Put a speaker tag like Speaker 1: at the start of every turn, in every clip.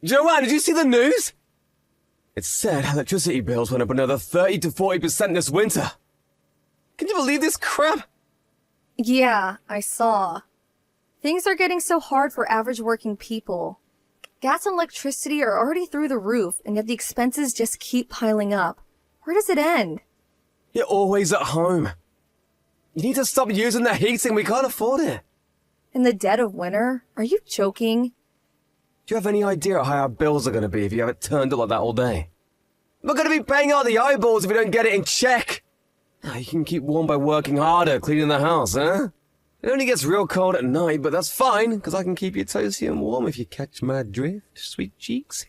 Speaker 1: Joanne, did you see the news? It said electricity bills went up another 30 to 40% this winter. Can you believe this crap?
Speaker 2: Yeah, I saw. Things are getting so hard for average working people. Gas and electricity are already through the roof, and yet the expenses just keep piling up. Where does it end?
Speaker 1: You're always at home. You need to stop using the heating. We can't afford it.
Speaker 2: In the dead of winter? Are you joking?
Speaker 1: Do you have any idea how our bills are going to be if you have it turned up like that all day? We're going to be paying out the eyeballs if we don't get it in check. You can keep warm by working harder, cleaning the house, huh? It only gets real cold at night, but that's fine, because I can keep you toasty and warm if you catch my drift, sweet cheeks.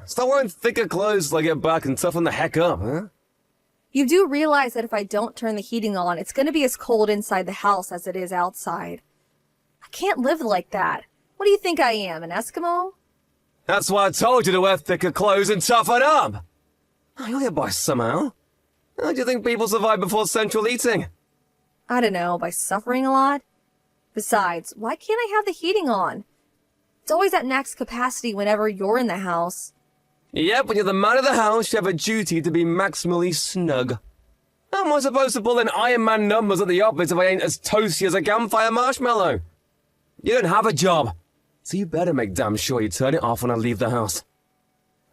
Speaker 1: Start wearing thicker clothes till I get back and toughen the heck up, huh?
Speaker 2: You do realize that if I don't turn the heating on, it's going to be as cold inside the house as it is outside. I can't live like that. What do you think I am, an Eskimo?
Speaker 1: That's why I told you to wear thicker clothes and toughen up. You'll get by somehow. How do you think people survive before central heating?
Speaker 2: I don't know, by suffering a lot? Besides, why can't I have the heating on? It's always at max capacity whenever you're in the house.
Speaker 1: Yep, when you're the man of the house, you have a duty to be maximally snug. How am I supposed to pull in Iron Man numbers at the office if I ain't as toasty as a campfire marshmallow? You don't have a job, so you better make damn sure you turn it off when I leave the house.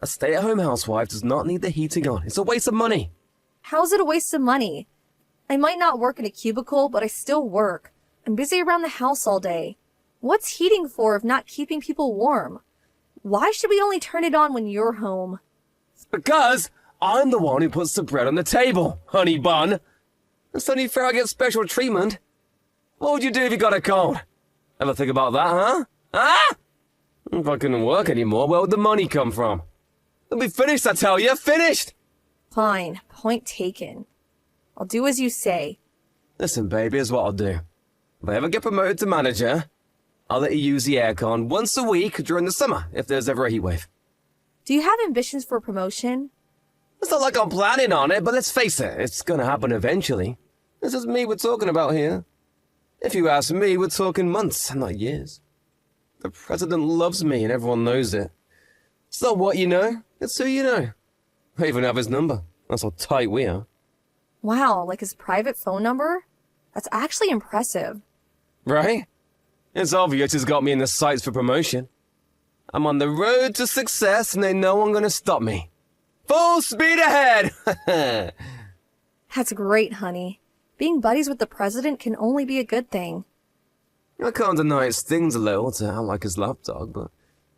Speaker 1: A stay-at-home housewife does not need the heating on. It's a waste of money.
Speaker 2: How's it a waste of money? I might not work in a cubicle, but I still work. I'm busy around the house all day. What's heating for if not keeping people warm? Why should we only turn it on when you're home?
Speaker 1: It's because I'm the one who puts the bread on the table, honey bun. It's only fair I get special treatment. What would you do if you got a cold? Ever think about that, huh? Huh? If I couldn't work anymore, where would the money come from? It'll be finished, I tell you, finished!
Speaker 2: Fine, point taken. I'll do as you say.
Speaker 1: Listen, baby, here's what I'll do. If I ever get promoted to manager, I'll let you use the aircon once a week during the summer, if there's ever a heat wave.
Speaker 2: Do you have ambitions for promotion?
Speaker 1: It's not like I'm planning on it, but let's face it, it's gonna happen eventually. This is me we're talking about here. If you ask me, we're talking months, not years. The president loves me and everyone knows it. It's not what you know, it's who you know. I even have his number. That's how tight we are.
Speaker 2: Wow, like his private phone number? That's actually impressive.
Speaker 1: Right? It's obvious he's got me in the sights for promotion. I'm on the road to success and ain't no one gonna stop me. Full speed ahead!
Speaker 2: That's great, honey. Being buddies with the president can only be a good thing.
Speaker 1: I can't deny it stings a little to act like his lapdog, but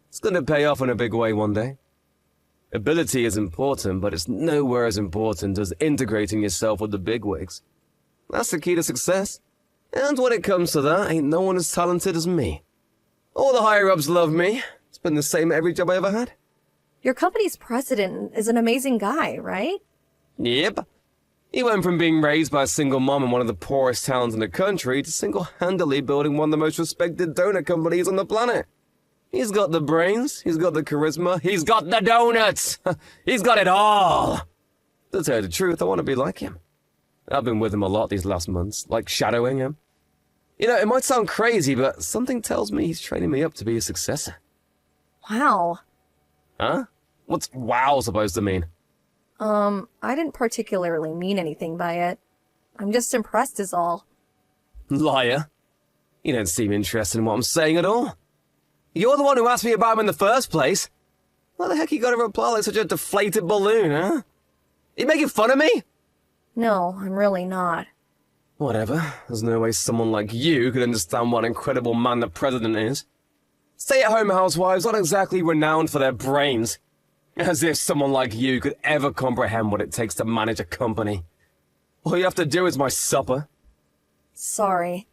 Speaker 1: it's gonna pay off in a big way one day. Ability is important, but it's nowhere as important as integrating yourself with the bigwigs. That's the key to success. And when it comes to that, ain't no one as talented as me. All the higher-ups love me. It's been the same at every job I ever had.
Speaker 2: Your company's president is an amazing guy, right?
Speaker 1: Yep. He went from being raised by a single mom in one of the poorest towns in the country to single-handedly building one of the most respected donut companies on the planet. He's got the brains, he's got the charisma, he's got the donuts! He's got it all! To tell you the truth, I want to be like him. I've been with him a lot these last months, like shadowing him. You know, it might sound crazy, but something tells me he's training me up to be a successor.
Speaker 2: Wow.
Speaker 1: Huh? What's wow supposed to mean?
Speaker 2: I didn't particularly mean anything by it. I'm just impressed is all.
Speaker 1: Liar. You don't seem interested in what I'm saying at all. You're the one who asked me about him in the first place. Why the heck you gotta reply like such a deflated balloon, huh? You making fun of me?
Speaker 2: No, I'm really not.
Speaker 1: Whatever. There's no way someone like you could understand what an incredible man the president is. Stay-at-home housewives aren't exactly renowned for their brains. As if someone like you could ever comprehend what it takes to manage a company. All you have to do is my supper.
Speaker 2: Sorry.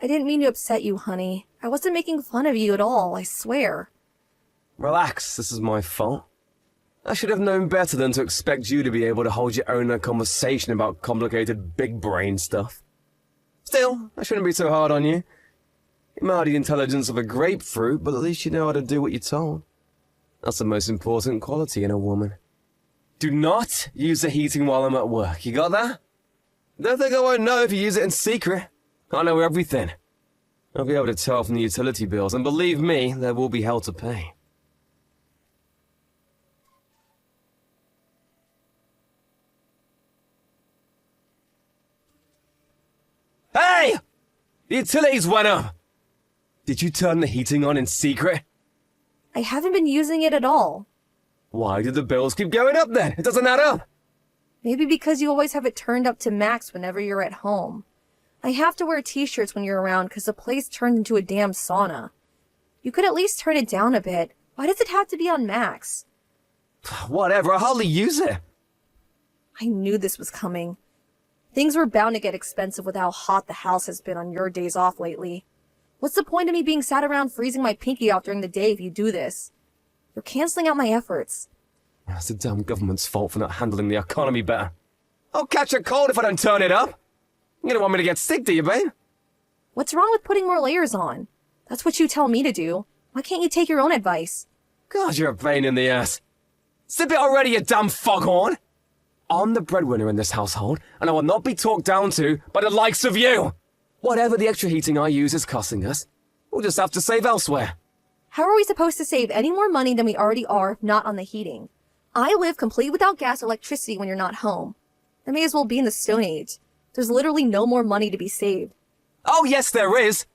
Speaker 2: I didn't mean to upset you, honey. I wasn't making fun of you at all, I swear.
Speaker 1: Relax, this is my fault. I should have known better than to expect you to be able to hold your own in a conversation about complicated big brain stuff. Still, I shouldn't be so hard on you. You might have the intelligence of a grapefruit, but at least you know how to do what you're told. That's the most important quality in a woman. Do not use the heating while I'm at work, you got that? Don't think I won't know if you use it in secret. I know everything. I'll be able to tell from the utility bills, and believe me, there will be hell to pay. Hey! The utilities went up! Did you turn the heating on in secret?
Speaker 2: I haven't been using it at all.
Speaker 1: Why did the bills keep going up then? It doesn't add up!
Speaker 2: Maybe because you always have it turned up to max whenever you're at home. I have to wear t-shirts when you're around because the place turned into a damn sauna. You could at least turn it down a bit. Why does it have to be on max?
Speaker 1: Whatever, I hardly use it.
Speaker 2: I knew this was coming. Things were bound to get expensive with how hot the house has been on your days off lately. What's the point of me being sat around freezing my pinky out during the day if you do this? You're canceling out my efforts.
Speaker 1: It's the damn government's fault for not handling the economy better. I'll catch a cold if I don't turn it up. You don't want me to get sick, do you, babe?
Speaker 2: What's wrong with putting more layers on? That's what you tell me to do. Why can't you take your own advice?
Speaker 1: God, you're a pain in the ass. Zip it already, you damn foghorn! I'm the breadwinner in this household, and I will not be talked down to by the likes of you! Whatever the extra heating I use is costing us, we'll just have to save elsewhere.
Speaker 2: How are we supposed to save any more money than we already are if not on the heating? I live complete without gas or electricity when you're not home. I may as well be in the Stone Age. There's literally no more money to be saved.
Speaker 1: Oh yes, there is!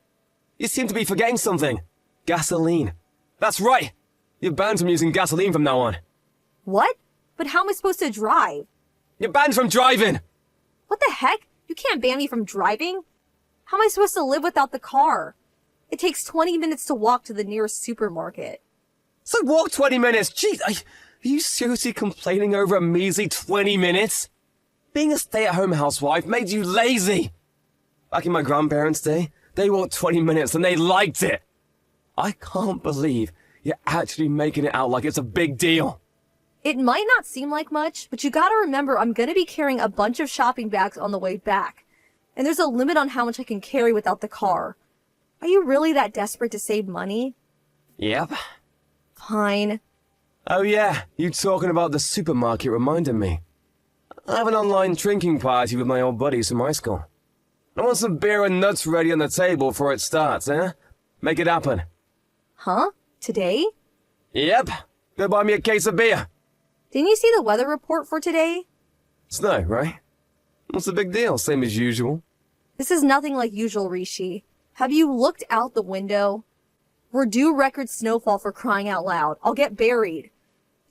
Speaker 1: You seem to be forgetting something. Gasoline. That's right! You're banned from using gasoline from now on.
Speaker 2: What? But how am I supposed to drive?
Speaker 1: You're banned from driving!
Speaker 2: What the heck? You can't ban me from driving? How am I supposed to live without the car? It takes 20 minutes to walk to the nearest supermarket.
Speaker 1: So walk 20 minutes? Jeez, are you seriously complaining over a measly 20 minutes? Being a stay-at-home housewife made you lazy. Back in my grandparents' day, they walked 20 minutes and they liked it. I can't believe you're actually making it out like it's a big deal.
Speaker 2: It might not seem like much, but you gotta remember I'm gonna be carrying a bunch of shopping bags on the way back. And there's a limit on how much I can carry without the car. Are you really that desperate to save money?
Speaker 1: Yep.
Speaker 2: Fine.
Speaker 1: Oh yeah, you talking about the supermarket reminded me. I have an online drinking party with my old buddies from high school. I want some beer and nuts ready on the table before it starts, eh? Make it happen.
Speaker 2: Huh? Today?
Speaker 1: Yep. Go buy me a case of beer.
Speaker 2: Didn't you see the weather report for today?
Speaker 1: Snow, right? What's the big deal? Same as usual.
Speaker 2: This is nothing like usual, Rishi. Have you looked out the window? We're due record snowfall for crying out loud. I'll get buried.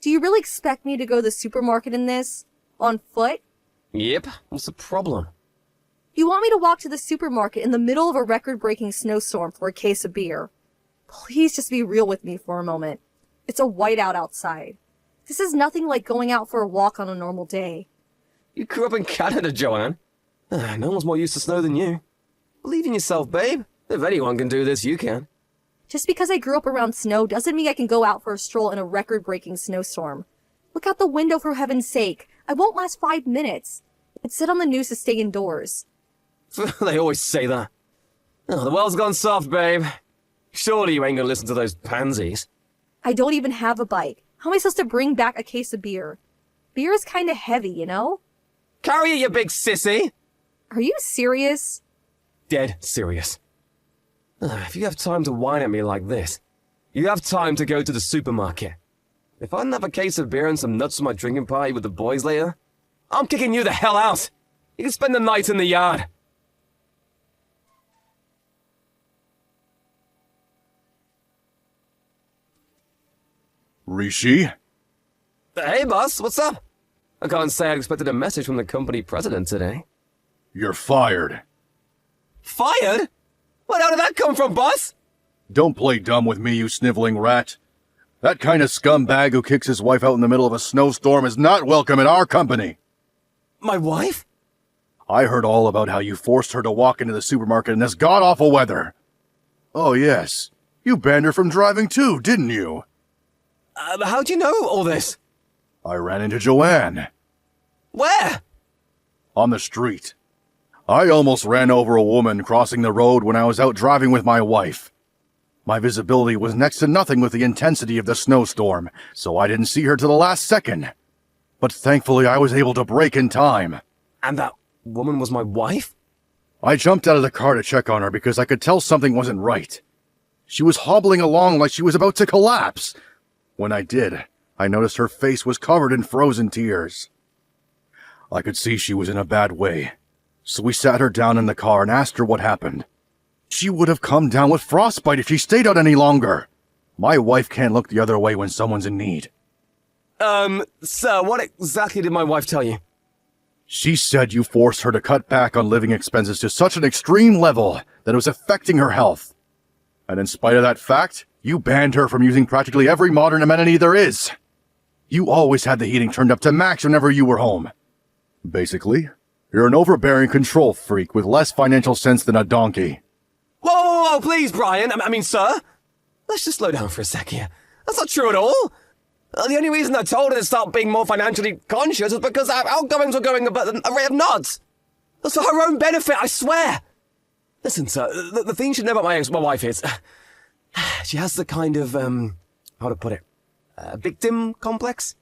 Speaker 2: Do you really expect me to go to the supermarket in this? On foot?
Speaker 1: Yep. What's the problem?
Speaker 2: You want me to walk to the supermarket in the middle of a record-breaking snowstorm for a case of beer? Please just be real with me for a moment. It's a whiteout outside. This is nothing like going out for a walk on a normal day.
Speaker 1: You grew up in Canada, Joanne. No one's more used to snow than you. Believe in yourself, babe. If anyone can do this, you can.
Speaker 2: Just because I grew up around snow doesn't mean I can go out for a stroll in a record-breaking snowstorm. Look out the window for heaven's sake. I won't last 5 minutes. It said on the news to stay indoors.
Speaker 1: They always say that. Oh, the world's gone soft, babe. Surely you ain't gonna listen to those pansies.
Speaker 2: I don't even have a bike. How am I supposed to bring back a case of beer? Beer is kinda heavy, you know?
Speaker 1: Carry it, you big sissy!
Speaker 2: Are you serious?
Speaker 1: Dead serious. If you have time to whine at me like this, you have time to go to the supermarket. If I didn't have a case of beer and some nuts for my drinking party with the boys later, I'm kicking you the hell out! You can spend the night in the yard.
Speaker 3: Rishi?
Speaker 1: Hey, boss, what's up? I can't say I expected a message from the company president today.
Speaker 3: You're fired.
Speaker 1: Fired? Where the hell did that come from, boss?
Speaker 3: Don't play dumb with me, you sniveling rat. That kind of scumbag who kicks his wife out in the middle of a snowstorm is not welcome at our company.
Speaker 1: My wife?
Speaker 3: I heard all about how you forced her to walk into the supermarket in this god-awful weather. Oh yes, you banned her from driving too, didn't you?
Speaker 1: How'd you know all this?
Speaker 3: I ran into Joanne.
Speaker 1: Where?
Speaker 3: On the street. I almost ran over a woman crossing the road when I was out driving with my wife. My visibility was next to nothing with the intensity of the snowstorm, so I didn't see her till the last second. But thankfully I was able to brake in time.
Speaker 1: And that woman was my wife?
Speaker 3: I jumped out of the car to check on her because I could tell something wasn't right. She was hobbling along like she was about to collapse. When I did, I noticed her face was covered in frozen tears. I could see she was in a bad way, so we sat her down in the car and asked her what happened. She would have come down with frostbite if she stayed out any longer. My wife can't look the other way when someone's in need.
Speaker 1: Sir, what exactly did my wife tell you?
Speaker 3: She said you forced her to cut back on living expenses to such an extreme level that it was affecting her health. And in spite of that fact, you banned her from using practically every modern amenity there is. You always had the heating turned up to max whenever you were home. Basically, you're an overbearing control freak with less financial sense than a donkey.
Speaker 1: Whoa, please, Brian. I mean, sir. Let's just slow down for a sec here. That's not true at all. The only reason I told her to start being more financially conscious was because our outgoings were going at a rate of knots. That's for her own benefit, I swear. Listen, sir, the thing you should know about my wife is... she has the kind of, how to put it, victim complex.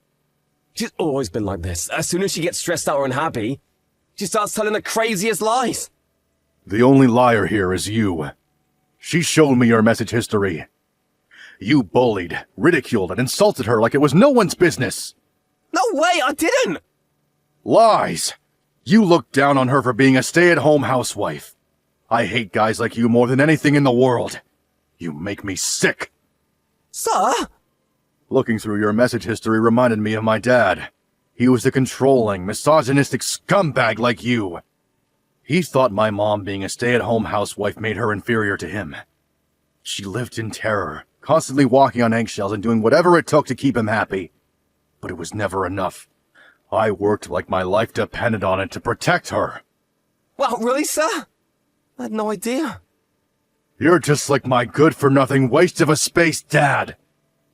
Speaker 1: She's always been like this. As soon as she gets stressed out or unhappy, she starts telling the craziest lies.
Speaker 3: The only liar here is you. She showed me your message history. You bullied, ridiculed, and insulted her like it was no one's business.
Speaker 1: No way, I didn't!
Speaker 3: Lies! You looked down on her for being a stay-at-home housewife. I hate guys like you more than anything in the world. You make me sick.
Speaker 1: Sir?
Speaker 3: Looking through your message history reminded me of my dad. He was a controlling, misogynistic scumbag like you. He thought my mom being a stay-at-home housewife made her inferior to him. She lived in terror, constantly walking on eggshells and doing whatever it took to keep him happy. But it was never enough. I worked like my life depended on it to protect her.
Speaker 1: Well, really, sir? I had no idea.
Speaker 3: You're just like my good-for-nothing waste of a space dad.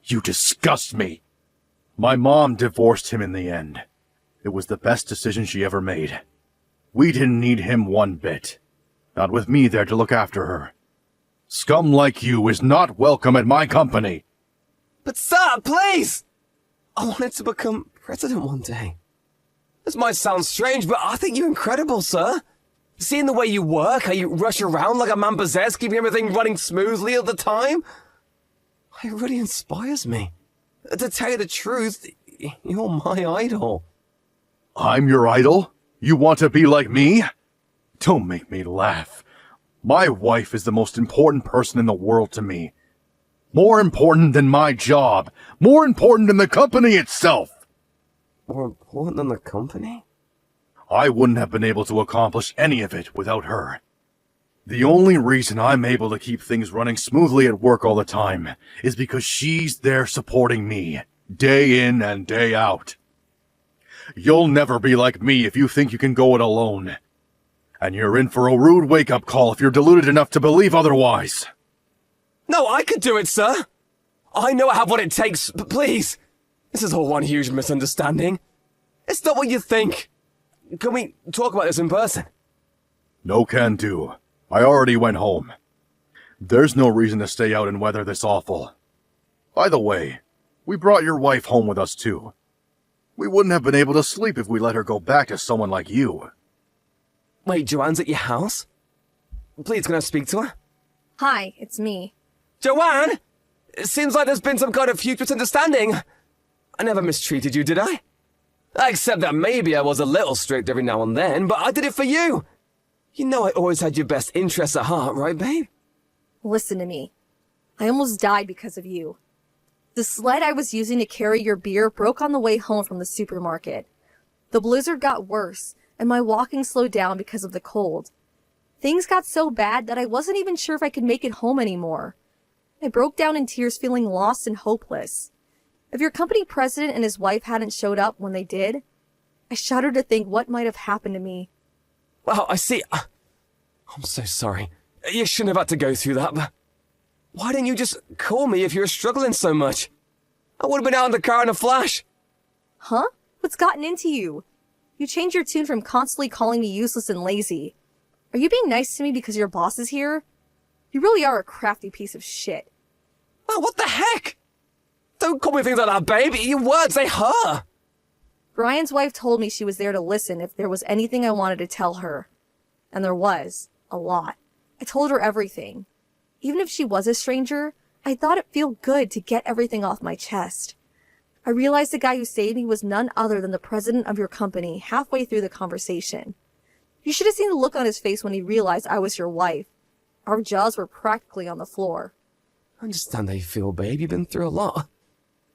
Speaker 3: You disgust me. My mom divorced him in the end. It was the best decision she ever made. We didn't need him one bit. Not with me there to look after her. Scum like you is not welcome at my company.
Speaker 1: But sir, please! I wanted to become president one day. This might sound strange, but I think you're incredible, sir. Seeing the way you work, how you rush around like a man possessed, keeping everything running smoothly all the time, it really inspires me. To tell you the truth, you're my idol.
Speaker 3: I'm your idol? You want to be like me? Don't make me laugh. My wife is the most important person in the world to me. More important than my job. More important than the company itself.
Speaker 1: More important than the company?
Speaker 3: I wouldn't have been able to accomplish any of it without her. The only reason I'm able to keep things running smoothly at work all the time is because she's there supporting me, day in and day out. You'll never be like me if you think you can go it alone. And you're in for a rude wake-up call if you're deluded enough to believe otherwise.
Speaker 1: No, I could do it, sir. I know I have what it takes, but please. This is all one huge misunderstanding. It's not what you think. Can we talk about this in person?
Speaker 3: No can do. I already went home. There's no reason to stay out in weather this awful. By the way, we brought your wife home with us too. We wouldn't have been able to sleep if we let her go back to someone like you.
Speaker 1: Wait, Joanne's at your house? Please, can I speak to her?
Speaker 2: Hi, it's me.
Speaker 1: Joanne! It seems like there's been some kind of huge misunderstanding. I never mistreated you, did I? Except that maybe I was a little strict every now and then, but I did it for you. You know I always had your best interests at heart, right, babe?
Speaker 2: Listen to me. I almost died because of you. The sled I was using to carry your beer broke on the way home from the supermarket. The blizzard got worse, and my walking slowed down because of the cold. Things got so bad that I wasn't even sure if I could make it home anymore. I broke down in tears, feeling lost and hopeless. If your company president and his wife hadn't showed up when they did, I shudder to think what might have happened to me.
Speaker 1: Wow, I see. I'm so sorry. You shouldn't have had to go through that, but why didn't you just call me if you were struggling so much? I would have been out in the car in a flash.
Speaker 2: Huh? What's gotten into you? You changed your tune from constantly calling me useless and lazy. Are you being nice to me because your boss is here? You really are a crafty piece of shit.
Speaker 1: Oh, what the heck? Don't call me things like that, baby. Your words, they hurt.
Speaker 2: Brian's wife told me she was there to listen if there was anything I wanted to tell her. And there was. A lot. I told her everything. Even if she was a stranger, I thought it'd feel good to get everything off my chest. I realized the guy who saved me was none other than the president of your company halfway through the conversation. You should have seen the look on his face when he realized I was your wife. Our jaws were practically on the floor.
Speaker 1: I understand how you feel, babe. You've been through a lot.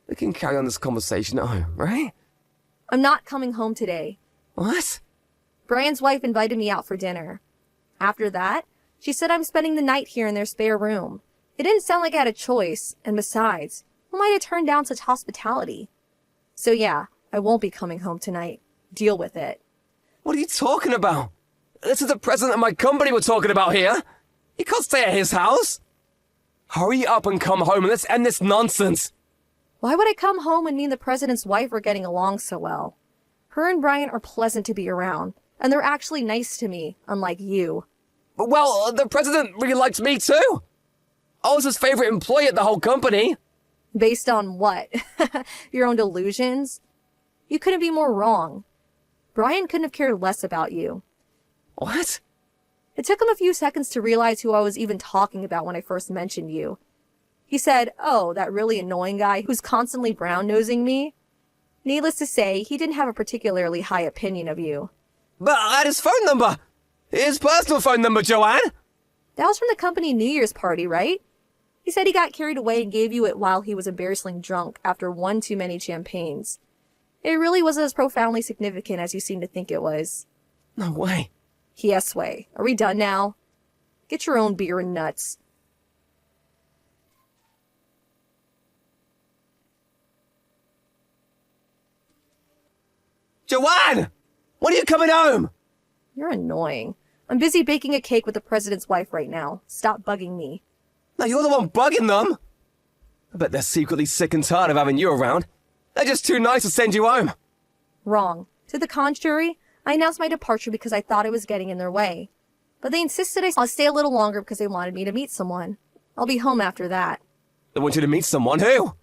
Speaker 1: We can carry on this conversation at home, right?
Speaker 2: I'm not coming home today.
Speaker 1: What?
Speaker 2: Brian's wife invited me out for dinner. After that, she said I'm spending the night here in their spare room. It didn't sound like I had a choice, and besides, who might have turned down such hospitality? So yeah, I won't be coming home tonight. Deal with it.
Speaker 1: What are you talking about? This is the president of my company we're talking about here. You can't stay at his house. Hurry up and come home and let's end this nonsense.
Speaker 2: Why would I come home when me and the president's wife are getting along so well? Her and Brian are pleasant to be around, and they're actually nice to me, unlike you.
Speaker 1: Well, the president really likes me too. I was his favorite employee at the whole company.
Speaker 2: Based on what? Your own delusions? You couldn't be more wrong. Brian couldn't have cared less about you.
Speaker 1: What?
Speaker 2: It took him a few seconds to realize who I was even talking about when I first mentioned you. He said, "Oh, that really annoying guy who's constantly brown-nosing me." Needless to say, he didn't have a particularly high opinion of you.
Speaker 1: But I had his phone number. His personal phone number, Joanne.
Speaker 2: That was from the company New Year's party, right? He said he got carried away and gave you it while he was embarrassingly drunk after one too many champagnes. It really wasn't as profoundly significant as you seem to think it was.
Speaker 1: No way.
Speaker 2: Yes way. Are we done now? Get your own beer and nuts.
Speaker 1: Joanne! When are you coming home?
Speaker 2: You're annoying. I'm busy baking a cake with the president's wife right now. Stop bugging me.
Speaker 1: No, you're the one bugging them. I bet they're secretly sick and tired of having you around. They're just too nice to send you home.
Speaker 2: Wrong. To the contrary, I announced my departure because I thought I was getting in their way. But they insisted I'll stay a little longer because they wanted me to meet someone. I'll be home after that.
Speaker 1: They want you to meet someone. Who?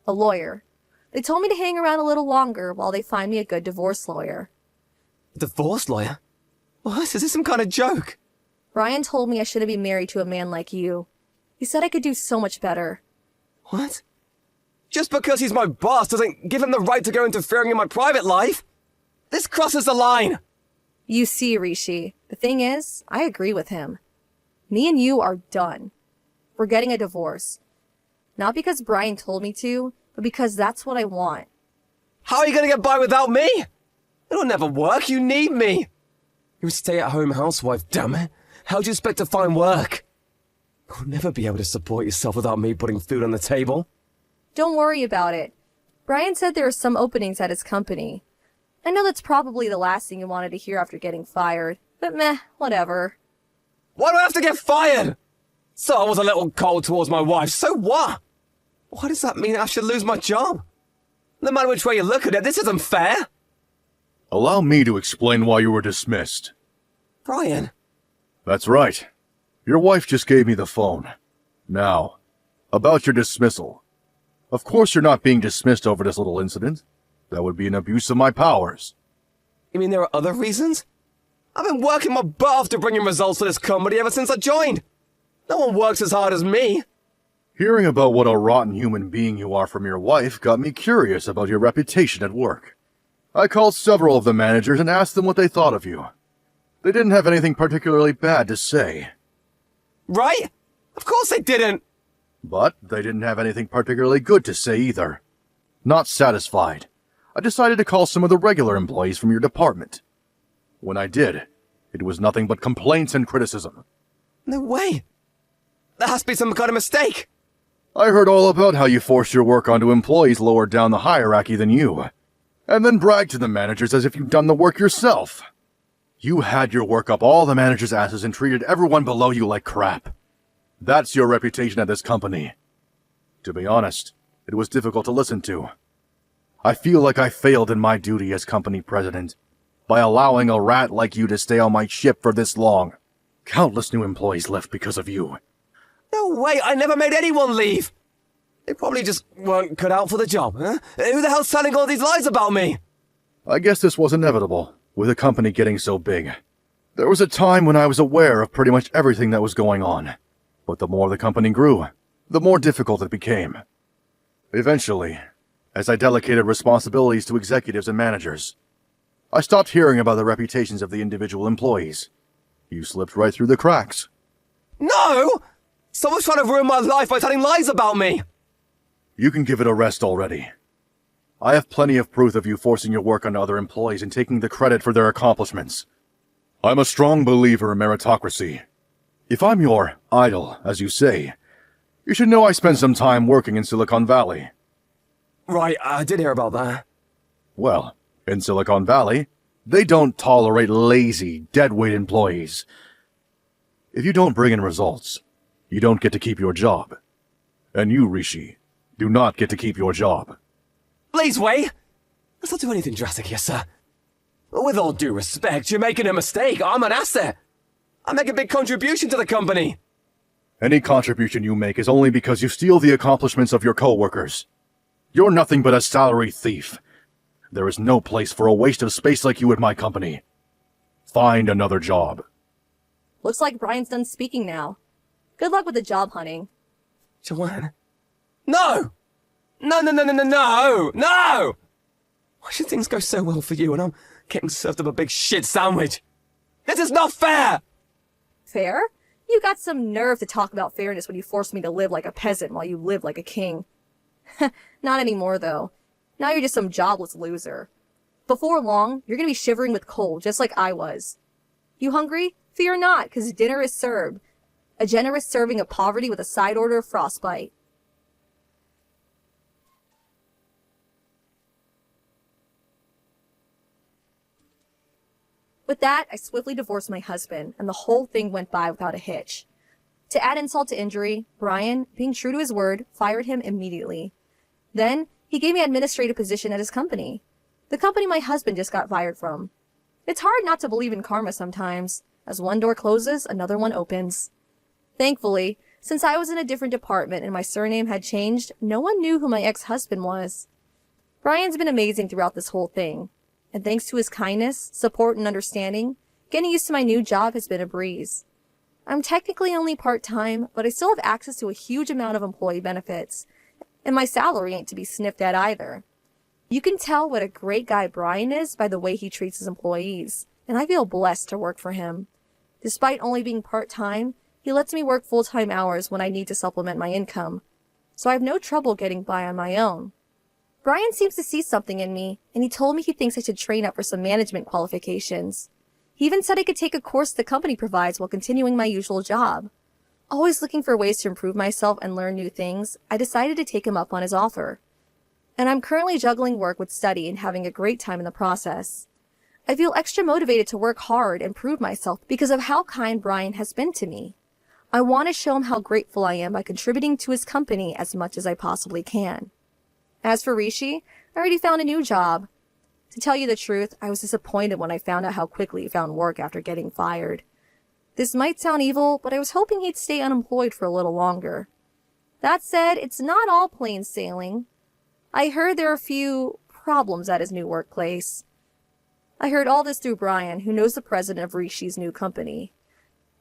Speaker 2: A lawyer. They told me to hang around a little longer while they find me a good divorce lawyer.
Speaker 1: A divorce lawyer? What? Is this some kind of joke?
Speaker 2: Brian told me I shouldn't be married to a man like you. He said I could do so much better.
Speaker 1: What? Just because he's my boss doesn't give him the right to go interfering in my private life? This crosses the line.
Speaker 2: You see, Rishi, the thing is, I agree with him. Me and you are done. We're getting a divorce. Not because Brian told me to, but because that's what I want.
Speaker 1: How are you going to get by without me? It'll never work. You need me. You're a stay-at-home housewife, damn it. How do you expect to find work? You'll never be able to support yourself without me putting food on the table.
Speaker 2: Don't worry about it. Brian said there are some openings at his company. I know that's probably the last thing you wanted to hear after getting fired, but meh, whatever.
Speaker 1: Why do I have to get fired? So I was a little cold towards my wife, so what? Why does that mean I should lose my job? No matter which way you look at it, this isn't fair.
Speaker 3: Allow me to explain why you were dismissed.
Speaker 1: Brian.
Speaker 3: That's right. Your wife just gave me the phone. Now, about your dismissal. Of course you're not being dismissed over this little incident. That would be an abuse of my powers.
Speaker 1: You mean there are other reasons? I've been working my butt off to bring in results for this company ever since I joined. No one works as hard as me.
Speaker 3: Hearing about what a rotten human being you are from your wife got me curious about your reputation at work. I called several of the managers and asked them what they thought of you. They didn't have anything particularly bad to say.
Speaker 1: Right? Of course they didn't.
Speaker 3: But they didn't have anything particularly good to say either. Not satisfied, I decided to call some of the regular employees from your department. When I did, it was nothing but complaints and criticism.
Speaker 1: No way. There has to be some kind of mistake.
Speaker 3: I heard all about how you forced your work onto employees lower down the hierarchy than you, and then bragged to the managers as if you'd done the work yourself. You had your work up all the managers' asses and treated everyone below you like crap. That's your reputation at this company. To be honest, it was difficult to listen to. I feel like I failed in my duty as company president by allowing a rat like you to stay on my ship for this long. Countless new employees left because of you.
Speaker 1: No way, I never made anyone leave. They probably just weren't cut out for the job, huh? Who the hell's telling all these lies about me?
Speaker 3: I guess this was inevitable, with the company getting so big. There was a time when I was aware of pretty much everything that was going on, but the more the company grew, the more difficult it became. Eventually, as I delegated responsibilities to executives and managers, I stopped hearing about the reputations of the individual employees. You slipped right through the cracks.
Speaker 1: No! Someone's trying to ruin my life by telling lies about me!
Speaker 3: You can give it a rest already. I have plenty of proof of you forcing your work on other employees and taking the credit for their accomplishments. I'm a strong believer in meritocracy. If I'm your idol, as you say, you should know I spent some time working in Silicon Valley.
Speaker 1: Right, I did hear about that.
Speaker 3: Well, in Silicon Valley, they don't tolerate lazy, deadweight employees. If you don't bring in results, you don't get to keep your job. And you, Rishi, do not get to keep your job.
Speaker 1: Please, Wei! Let's not do anything drastic here, sir. With all due respect, you're making a mistake. I'm an asset. I make a big contribution to the company.
Speaker 3: Any contribution you make is only because you steal the accomplishments of your co-workers. You're nothing but a salary thief. There is no place for a waste of space like you at my company. Find another job.
Speaker 2: Looks like Brian's done speaking now. Good luck with the job hunting.
Speaker 1: Joanne? No! No! No! Why should things go so well for you and I'm getting served up a big shit sandwich? This is not fair!
Speaker 2: Fair? You got some nerve to talk about fairness when you forced me to live like a peasant while you lived like a king. Not anymore, though. Now you're just some jobless loser. Before long, you're gonna be shivering with cold, just like I was. You hungry? Fear not, 'cause dinner is served. A generous serving of poverty with a side order of frostbite. With that, I swiftly divorced my husband, and the whole thing went by without a hitch. To add insult to injury, Brian, being true to his word, fired him immediately. Then, he gave me an administrative position at his company. The company my husband just got fired from. It's hard not to believe in karma sometimes. As one door closes, another one opens. Thankfully, since I was in a different department and my surname had changed, no one knew who my ex-husband was. Brian's been amazing throughout this whole thing. And thanks to his kindness, support, and understanding, getting used to my new job has been a breeze. I'm technically only part-time, but I still have access to a huge amount of employee benefits, and my salary ain't to be sniffed at either. You can tell what a great guy Brian is by the way he treats his employees, and I feel blessed to work for him. Despite only being part-time, he lets me work full-time hours when I need to supplement my income, so I have no trouble getting by on my own. Brian seems to see something in me, and he told me he thinks I should train up for some management qualifications. He even said I could take a course the company provides while continuing my usual job. Always looking for ways to improve myself and learn new things, I decided to take him up on his offer. And I'm currently juggling work with study and having a great time in the process. I feel extra motivated to work hard and prove myself because of how kind Brian has been to me. I want to show him how grateful I am by contributing to his company as much as I possibly can. As for Rishi, I already found a new job. To tell you the truth, I was disappointed when I found out how quickly he found work after getting fired. This might sound evil, but I was hoping he'd stay unemployed for a little longer. That said, it's not all plain sailing. I heard there are a few problems at his new workplace. I heard all this through Brian, who knows the president of Rishi's new company.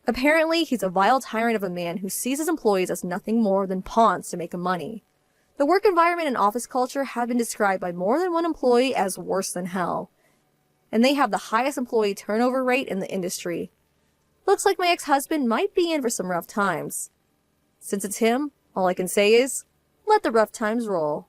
Speaker 2: Apparently, he's a vile tyrant of a man who sees his employees as nothing more than pawns to make him money. The work environment and office culture have been described by more than one employee as worse than hell. And they have the highest employee turnover rate in the industry. Looks like my ex-husband might be in for some rough times. Since it's him, all I can say is, let the rough times roll.